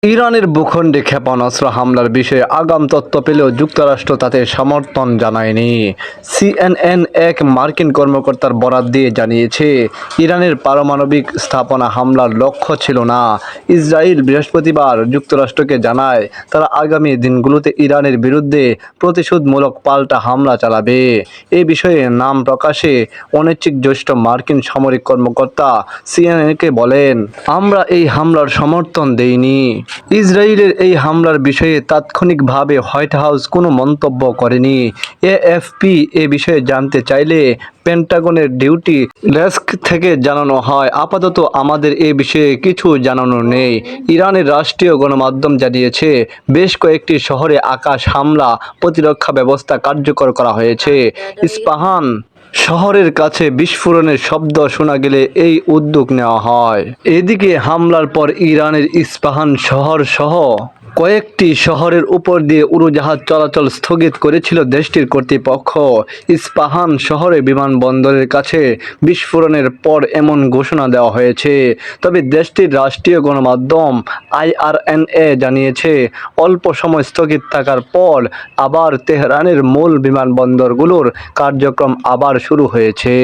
ইরানের ভূখণ্ডে ক্ষেপণাস্ত্র হামলার বিষয়ে আগাম তথ্য পেলেও যুক্তরাষ্ট্র তাতে সমর্থন জানায়নি। সিএনএন এক মার্কিন কর্মকর্তার বরাত দিয়ে জানিয়েছে, ইরানের পারমাণবিক স্থাপনা হামলার লক্ষ্য ছিল না। ইসরায়েল বৃহস্পতিবার যুক্তরাষ্ট্রকে জানায়, তারা আগামী দিনগুলোতে ইরানের বিরুদ্ধে প্রতিশোধমূলক পাল্টা হামলা চালাবে। এ বিষয়ে নাম প্রকাশে অনিচ্ছুক জ্যেষ্ঠ মার্কিন সামরিক কর্মকর্তা সিএনএনকে বলেন, আমরা এই হামলার সমর্থন দেইনি। ইসরায়েলের এই হামলার বিষয়ে তাৎক্ষণিকভাবে হোয়াইট হাউস কোনো মন্তব্য করেনি। এএফপি এ বিষয়ে জানতে চাইলে পেন্টাগনের ডিউটি ডেস্ক থেকে জানানো হয়, আপাতত আমাদের এ বিষয়ে কিছু জানানো নেই। ইরানের রাষ্ট্রীয় গণমাধ্যম জানিয়েছে, বেশ কয়েকটি শহরে আকাশ হামলা প্রতিরক্ষা ব্যবস্থা কার্যকর করা হয়েছে। ইস্পাহান শহরের কাছে বিস্ফোরণের শব্দ শোনা গেলে এই উদ্যোগ নেওয়া হয়। এদিকে হামলার পর ইরানের ইস্পাহান শহর সহ কয়েকটি শহরের উপর দিয়ে উড়োজাহাজ চলাচল স্থগিত করেছিল দেশটির কর্তৃপক্ষ। ইস্পাহান শহরে বিমানবন্দরের কাছে বিস্ফোরণের পর এমন ঘোষণা দেওয়া হয়েছে। তবে দেশটির রাষ্ট্রীয় গণমাধ্যম আইআরএনএ জানিয়েছে, অল্প সময় স্থগিত থাকার পর আবার তেহরানের মূল বিমানবন্দরগুলোর কার্যক্রম আবার শুরু হয়েছে।